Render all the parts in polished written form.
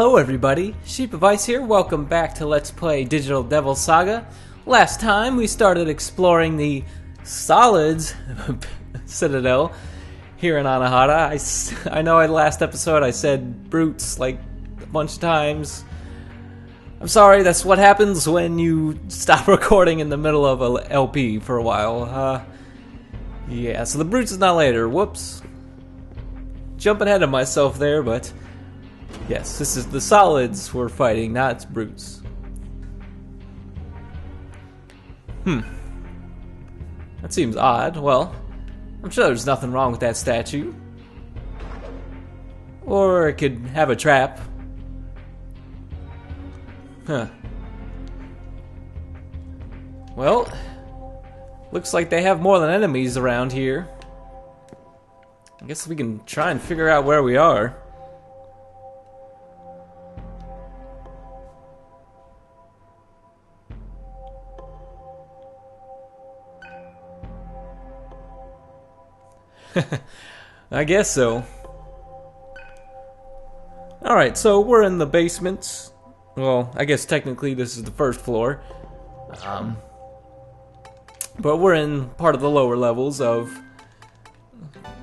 Hello everybody, Sheep of Ice here, welcome back to Let's Play Digital Devil Saga. Last time we started exploring the Solids Citadel here in Anahata. I know in the last episode I said brutes like a bunch of times. I'm sorry, that's what happens when you stop recording in the middle of a LP for a while. Yeah, so the brutes is not later, whoops. Jumping ahead of myself there, but yes, this is the Solids we're fighting, not brutes. That seems odd. Well, I'm sure there's nothing wrong with that statue. Or it could have a trap. Well, looks like they have more than enemies around here. I guess we can try and figure out where we are. I guess so. Alright, so we're in the basement. Well, I guess technically this is the first floor. But we're in part of the lower levels of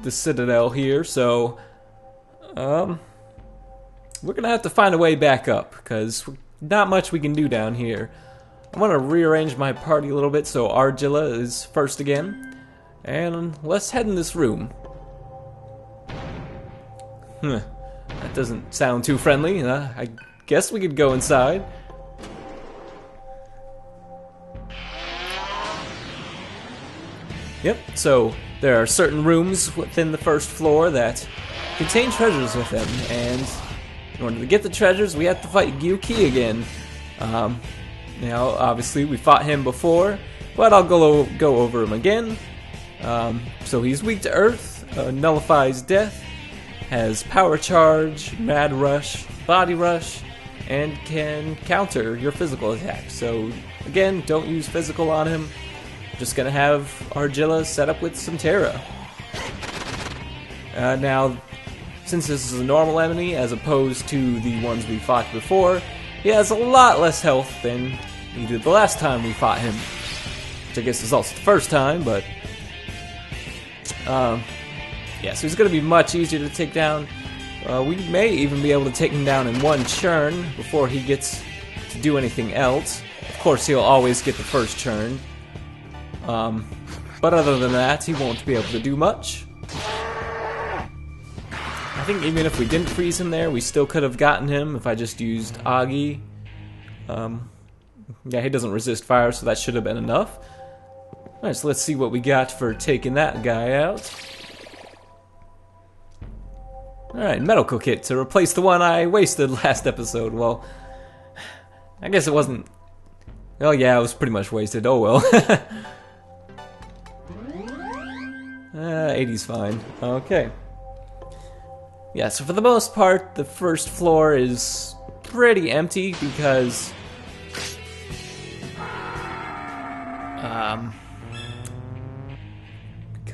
the Citadel here, so we're gonna have to find a way back up, because not much we can do down here. I'm gonna rearrange my party a little bit so Argilla is first again. And let's head in this room. That doesn't sound too friendly. I guess we could go inside. Yep, so there are certain rooms within the first floor that contain treasures with them, and in order to get the treasures we have to fight Gyuki again. Now, obviously we fought him before, but I'll go over him again. So he's weak to earth, nullifies death, has power charge, mad rush, body rush, and can counter your physical attack. So again, don't use physical on him. Just gonna have Argilla set up with some Terra. Now, since this is a normal enemy as opposed to the ones we fought before, he has a lot less health than he did the last time we fought him. Which I guess is also the first time, but yeah, so he's going to be much easier to take down. We may even be able to take him down in one churn before he gets to do anything else. Of course, he'll always get the first churn. But other than that, he won't be able to do much. I think even if we didn't freeze him there, we still could have gotten him if I just used Agi. Yeah, he doesn't resist fire, so that should have been enough. Alright, so let's see what we got for taking that guy out. Alright, medical kit to replace the one I wasted last episode. Well, I guess it wasn't... Oh yeah, it was pretty much wasted. Oh well. 80's fine. Okay. Yeah, so for the most part, the first floor is pretty empty because...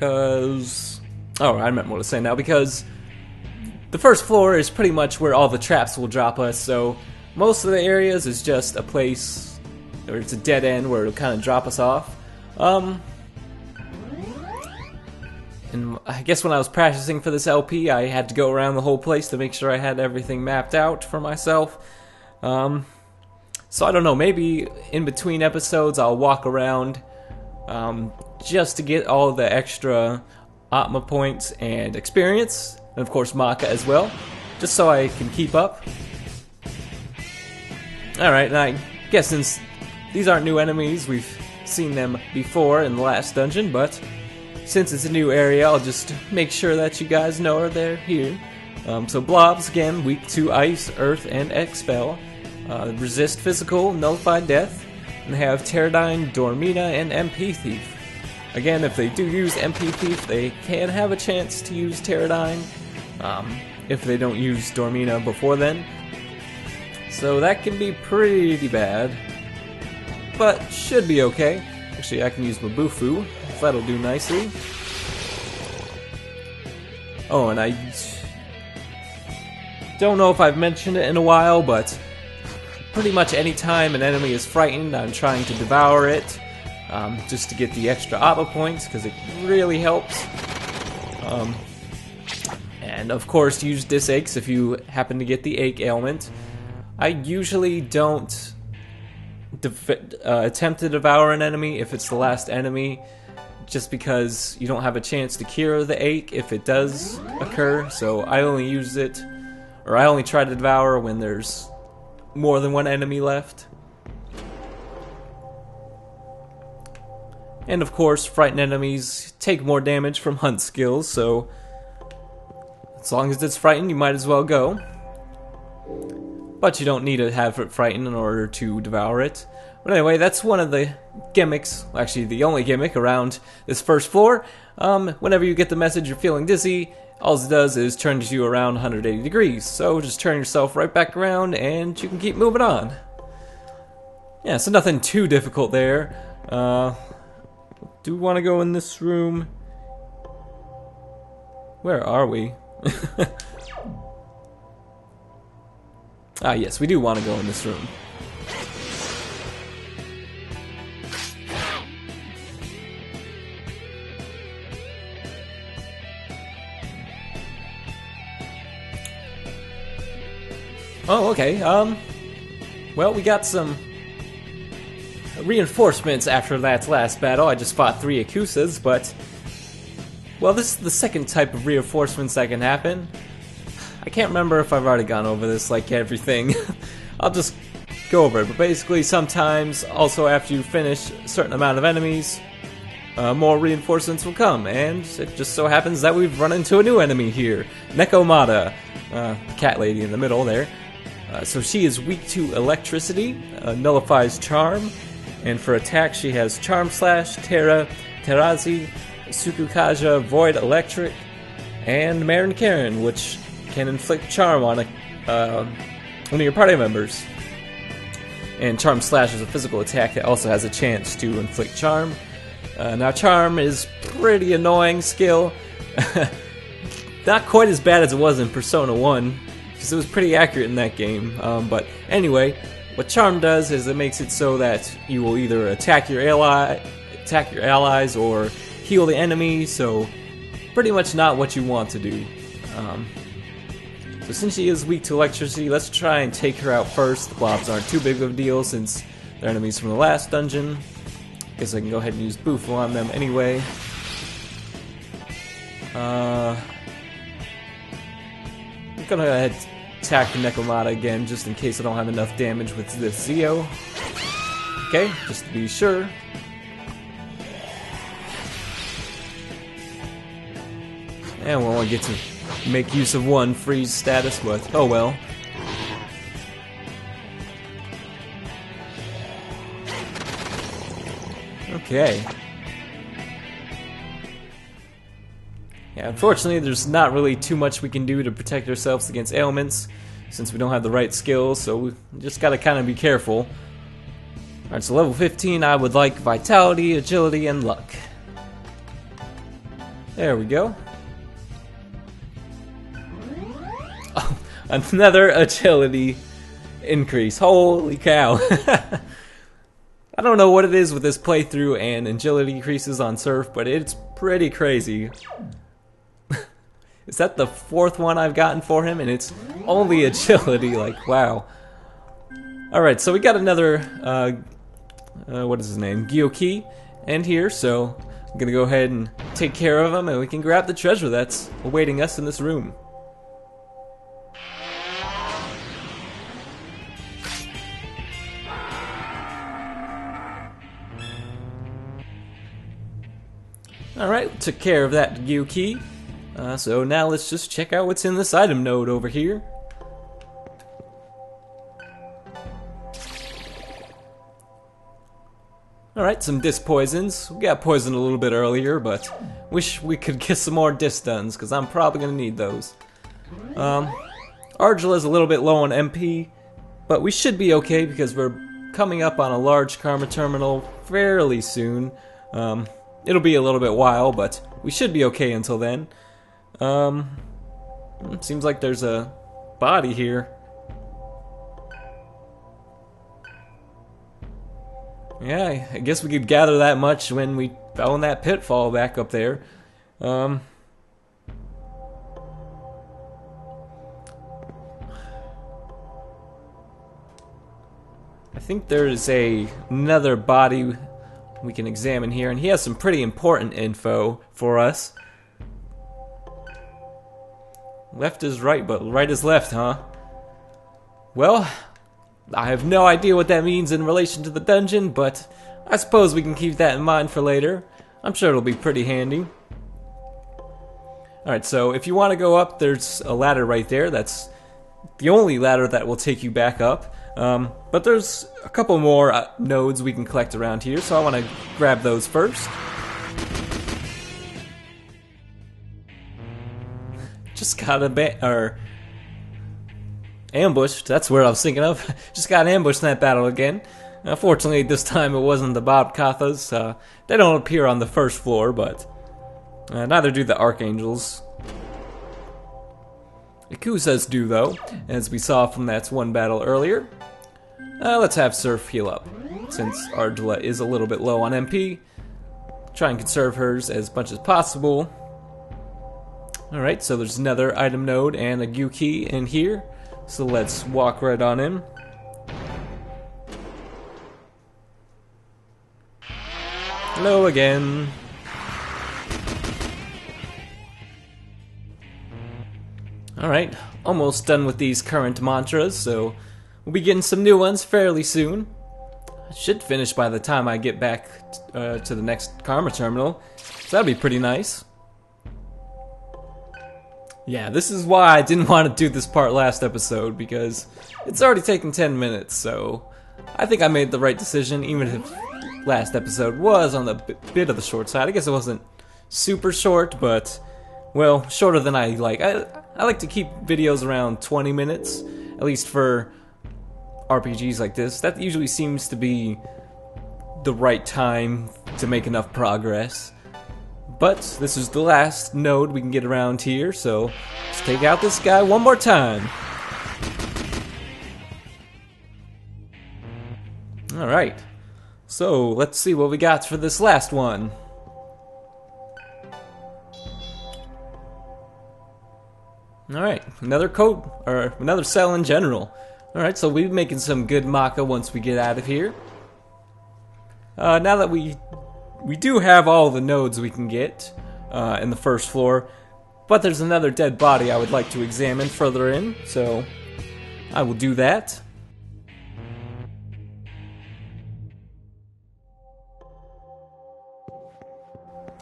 Oh, I remember what I was saying now, because the first floor is pretty much where all the traps will drop us, so most of the areas is just a place, or it's a dead end where it'll kind of drop us off. And I guess when I was practicing for this LP, I had to go around the whole place to make sure I had everything mapped out for myself. So I don't know, maybe in between episodes I'll walk around just to get all the extra Atma points and experience, and of course Maka as well, just so I can keep up. Alright, and I guess since these aren't new enemies, we've seen them before in the last dungeon, but since it's a new area, I'll just make sure that you guys know they're here. So blobs, again, weak to ice, earth, and expel. Resist physical, nullify death, and they have Pterodine, Dormina, and MP Thief. Again, if they do use MP Thief, they can have a chance to use Pterodine, if they don't use Dormina before then. So that can be pretty bad, but should be okay. Actually, I can use Mabufu, that'll do nicely. Oh, and I don't know if I've mentioned it in a while, but pretty much any time an enemy is frightened, I'm trying to devour it, just to get the extra ABBA points, because it really helps. And of course, use Disaches if you happen to get the ache ailment. I usually don't attempt to devour an enemy if it's the last enemy, just because you don't have a chance to cure the ache if it does occur. So I only use it, or I only try to devour when there's more than one enemy left. And of course, frightened enemies take more damage from hunt skills, so as long as it's frightened, you might as well go. But you don't need to have it frightened in order to devour it. But anyway, that's one of the gimmicks, actually the only gimmick around this first floor. Whenever you get the message you're feeling dizzy, all it does is turns you around 180 degrees. So just turn yourself right back around and you can keep moving on. Yeah, so nothing too difficult there. Do we want to go in this room? Where are we? Ah, yes, we do want to go in this room. Oh, okay, well, we got some reinforcements after that last battle. I just fought 3 Akusas, but well, this is the second type of reinforcements that can happen. I can't remember if I've already gone over this like everything. I'll just go over it, but basically sometimes also after you finish a certain amount of enemies, more reinforcements will come, and it just so happens that we've run into a new enemy here, Nekomata, the cat lady in the middle there. So she is weak to electricity, nullifies charm, and for attack she has Charm Slash, Terra, Terazi, Sukukaja, Void Electric, and Marin Karen, which can inflict charm on one of your party members. And Charm Slash is a physical attack that also has a chance to inflict charm. Now charm is pretty annoying skill. Not quite as bad as it was in Persona 1, because it was pretty accurate in that game. But anyway, what charm does is it makes it so that you will either attack your allies, or heal the enemy. So pretty much not what you want to do. So since she is weak to electricity, let's try and take her out first. The blobs aren't too big of a deal since they're enemies from the last dungeon. Guess I can go ahead and use Boofle on them anyway. I'm gonna go ahead and attack the Nekomata again, just in case I don't have enough damage with this Zeo. Okay, just to be sure. And we'll only get to make use of one freeze status, but oh well. Okay. Yeah, unfortunately there's not really too much we can do to protect ourselves against ailments, since we don't have the right skills, so we just gotta kind of be careful. Alright, so level 15 I would like Vitality, Agility, and Luck. There we go. Oh, another Agility increase. Holy cow. I don't know what it is with this playthrough and agility increases on Surf, but it's pretty crazy. Is that the 4th one I've gotten for him? And it's only agility, like, wow. Alright, so we got another, what is his name? Gyoki in here, so I'm gonna go ahead and take care of him, and we can grab the treasure that's awaiting us in this room. Alright, took care of that Gyoki. So now let's just check out what's in this item node over here. Alright, some disc poisons. We got poisoned a little bit earlier, but wish we could get some more disc stuns, because I'm probably going to need those. Argela's a little bit low on MP, but we should be okay because we're coming up on a large Karma terminal fairly soon. It'll be a little bit while, but we should be okay until then. Seems like there's a body here. Yeah, I guess we could gather that much when we fell in that pitfall back up there. I think there's another body we can examine here, and he has some pretty important info for us. Left is right, but right is left, huh? Well, I have no idea what that means in relation to the dungeon, but I suppose we can keep that in mind for later. I'm sure it'll be pretty handy. Alright, so if you want to go up, there's a ladder right there. That's the only ladder that will take you back up. But there's a couple more nodes we can collect around here, so I want to grab those first. Just got ambushed, that's where I was thinking of. Just got ambushed in that battle again. Fortunately, this time it wasn't the Bob Kathas. They don't appear on the first floor, but neither do the Archangels. Yakuza's do, though, as we saw from that one battle earlier. Let's have Surf heal up, since Ardula is a little bit low on MP. Try and conserve hers as much as possible. Alright, so there's another item node and a Gyu key in here. So let's walk right on in. Hello again. Alright, almost done with these current mantras, so we'll be getting some new ones fairly soon. I should finish by the time I get back to the next Karma Terminal, so that'd be pretty nice. Yeah, this is why I didn't want to do this part last episode, because it's already taken 10 minutes, so I think I made the right decision, even if last episode was on the bit of the short side. I guess it wasn't super short, but, well, shorter than I like. I like to keep videos around 20 minutes, at least for RPGs like this. That usually seems to be the right time to make enough progress. But this is the last node we can get around here, so let's take out this guy one more time. Alright, so let's see what we got for this last one. Alright, another code, or another cell in general. Alright, so we'll be making some good Maka once we get out of here. Now that we do have all the nodes we can get in the first floor, but there's another dead body I would like to examine further in, so I will do that.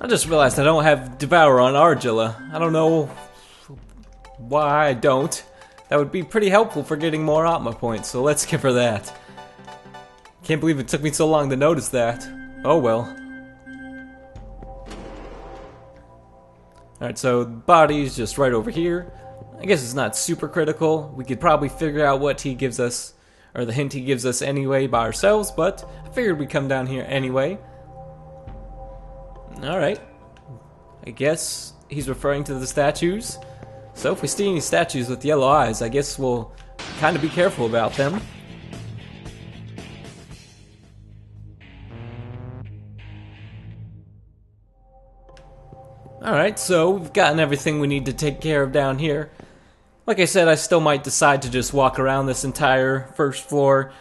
I just realized I don't have Devour on Ardula. I don't know why I don't. That would be pretty helpful for getting more Atma points, so let's give her that. Can't believe it took me so long to notice that. Oh well. Alright, so the body's just right over here. I guess it's not super critical. We could probably figure out what he gives us, or the hint he gives us anyway by ourselves, but I figured we'd come down here anyway. Alright. I guess he's referring to the statues. So if we see any statues with yellow eyes, I guess we'll kind of be careful about them. Alright, so we've gotten everything we need to take care of down here. Like I said, I still might decide to just walk around this entire first floor,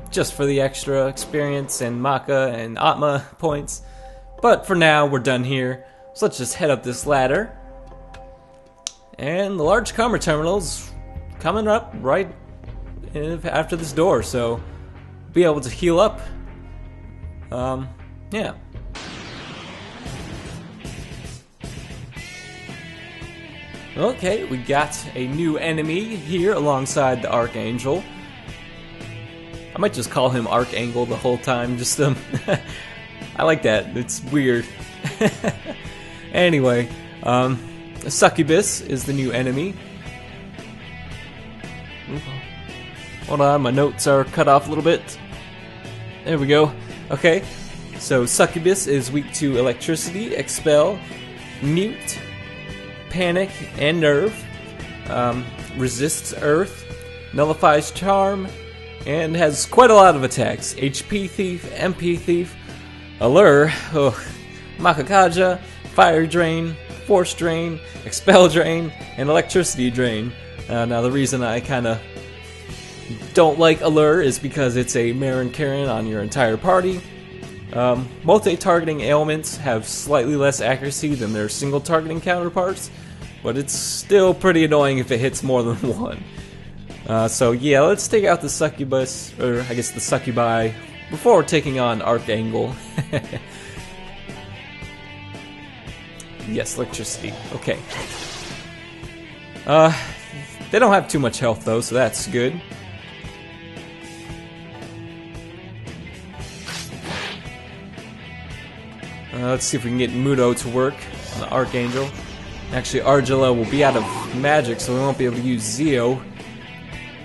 just for the extra experience and Maka and Atma points. But for now, we're done here, so let's just head up this ladder. And the large Karma Terminal's coming up right after this door, so be able to heal up. Yeah. Okay, we got a new enemy here alongside the Archangel. I might just call him Archangel the whole time, just I like that, it's weird. Anyway, Succubus is the new enemy. Hold on, my notes are cut off a little bit. There we go. Okay, so Succubus is weak to electricity, expel, mute, panic, and nerve. resists Earth, nullifies Charm, and has quite a lot of attacks. HP Thief, MP Thief, Allure, Makakaja, Fire Drain, Force Drain, Expel Drain, and Electricity Drain. Now the reason I kinda don't like Allure is because it's a Marin Karen on your entire party. Multi-targeting ailments have slightly less accuracy than their single-targeting counterparts, but it's still pretty annoying if it hits more than one. So yeah, let's take out the succubus, or I guess the succubi, before taking on Archangel. Yes, electricity. Okay. They don't have too much health though, so that's good. Let's see if we can get Mudo to work on the Archangel. Actually, Argilla will be out of magic, so we won't be able to use Zeo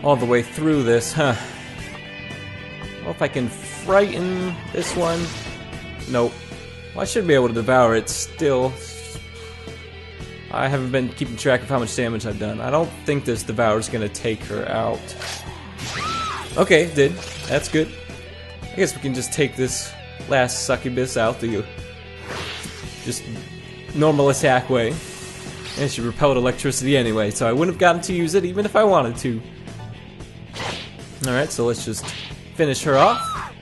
all the way through this, huh? Well, if I can frighten this one. Nope. Well, I should be able to devour it still. I haven't been keeping track of how much damage I've done. I don't think this devour's gonna take her out. Okay, it did. That's good. I guess we can just take this last succubus out the just normal attack way. And she repelled electricity anyway, so I wouldn't have gotten to use it even if I wanted to. Alright, so let's just finish her off.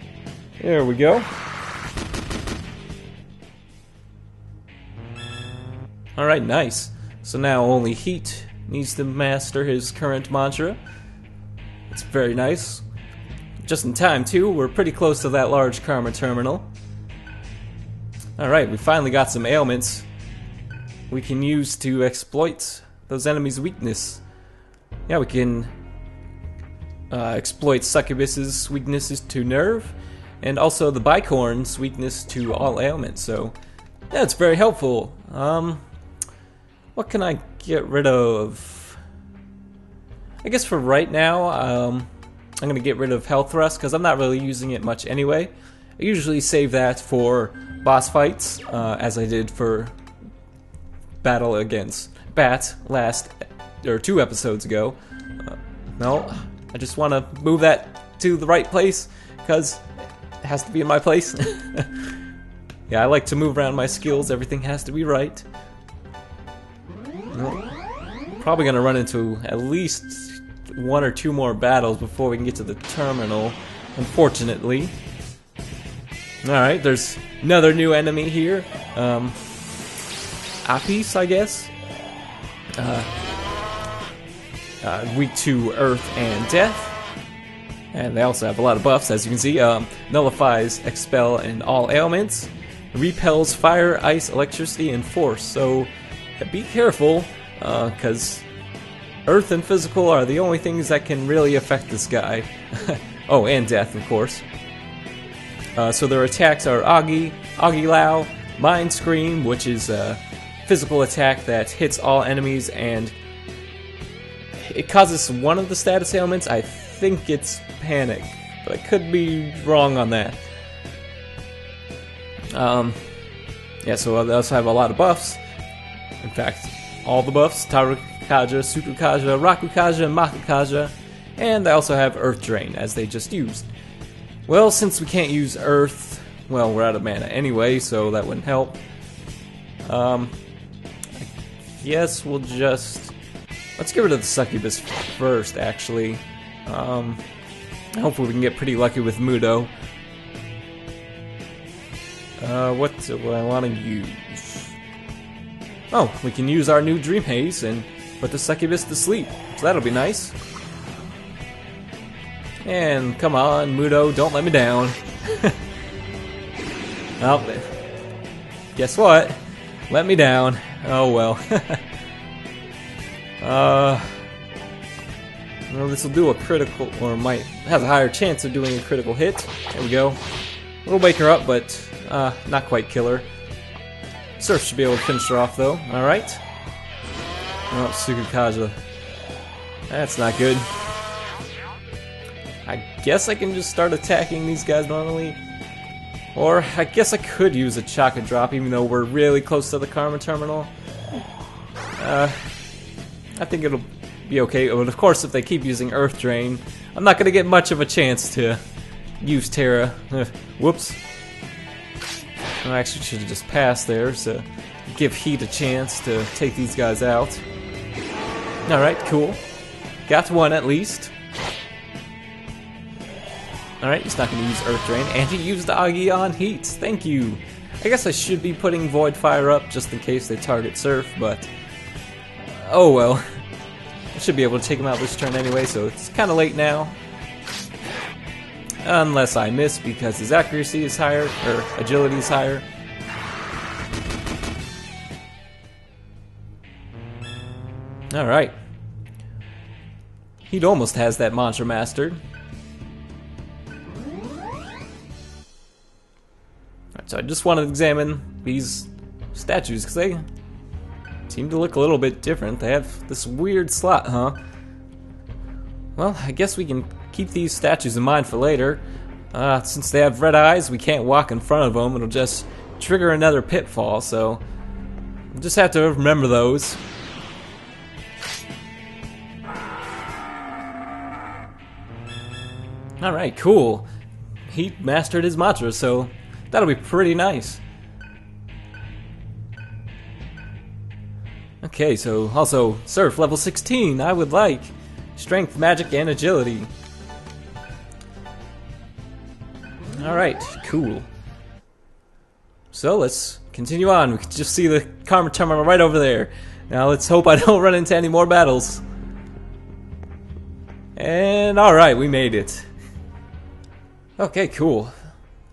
There we go. Alright, nice. So now only Heat needs to master his current mantra. It's very nice. Just in time, too. We're pretty close to that large karma terminal. Alright, we finally got some ailments we can use to exploit those enemies' weakness. Yeah, we can exploit Succubus's weaknesses to nerve, and also the Bicorn's weakness to all ailments, so yeah, it's very helpful. What can I get rid of? I guess for right now, I'm going to get rid of Health Thrust, because I'm not really using it much anyway. I usually save that for boss fights, as I did for battle against Bat two episodes ago. No, I just want to move that to the right place, because it has to be in my place. Yeah, I like to move around my skills, everything has to be right. Probably going to run into at least 1 or 2 more battles before we can get to the terminal, unfortunately. Alright, there's another new enemy here. Apis, I guess. Weak to Earth and Death. And they also have a lot of buffs, as you can see. Nullifies Expel and all ailments. Repels Fire, Ice, Electricity, and Force. So be careful, because Earth and Physical are the only things that can really affect this guy. Oh, and Death, of course. So their attacks are Agi, Agi-Lao, Mind Scream, which is a physical attack that hits all enemies, and it causes one of the status ailments. I think it's Panic, but I could be wrong on that. Yeah, so they also have a lot of buffs. In fact, all the buffs: Tarukaja, Tsukukaja, Rakukaja, and Makukaja. And they also have Earth Drain, as they just used. Well, since we can't use Earth, well, we're out of mana anyway, so that wouldn't help. I guess we'll just... let's get rid of the Succubus first, actually. Hopefully we can get pretty lucky with Mudo. What do I want to use? Oh, we can use our new Dream Haze and put the Succubus to sleep, so that'll be nice. And come on, Mudo, don't let me down. Well, guess what? Let me down. Oh well. Well, this will do a critical, or has a higher chance of doing a critical hit. There we go. We'll wake her up, but not quite kill her. Surf should be able to finish her off, though. Alright. Oh, Tsukukaja. That's not good. I guess I can just start attacking these guys normally. Or, I guess I could use a Chakra Drop, even though we're really close to the Karma Terminal. I think it'll be okay. But of course, if they keep using Earth Drain, I'm not going to get much of a chance to use Terra. Whoops. I actually should have just passed there, so give Heat a chance to take these guys out. Alright, cool. Got one at least. Alright, he's not going to use Earth Drain, and he used Agi on Heat. Thank you. I guess I should be putting Void Fire up just in case they target Surf, but oh well. I should be able to take him out this turn anyway, so it's kind of late now. Unless I miss because his accuracy is higher, or agility is higher. Alright. He'd almost has that mantra mastered. Alright, so I just want to examine these statues because they seem to look a little bit different. They have this weird slot, huh? Well, I guess we can keep these statues in mind for later. Since they have red eyes, we can't walk in front of them. It'll just trigger another pitfall, so we'll just have to remember those. Alright, cool. He mastered his mantra, so that'll be pretty nice. Okay, so also Surf level 16. I would like Strength, Magic, and Agility. Alright, cool. So let's continue on. We can just see the Karma Terminal right over there. Now let's hope I don't run into any more battles. And alright, we made it. Okay, cool.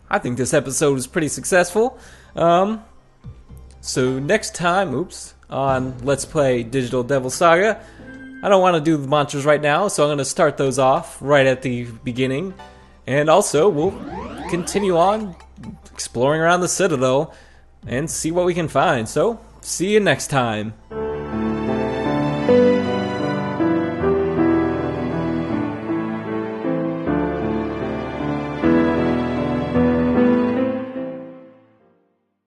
I think this episode was pretty successful. So next time, on Let's Play Digital Devil Saga, I don't want to do the mantras right now, so I'm going to start those off right at the beginning. And also, we'll continue on exploring around the Citadel and see what we can find. So, see you next time.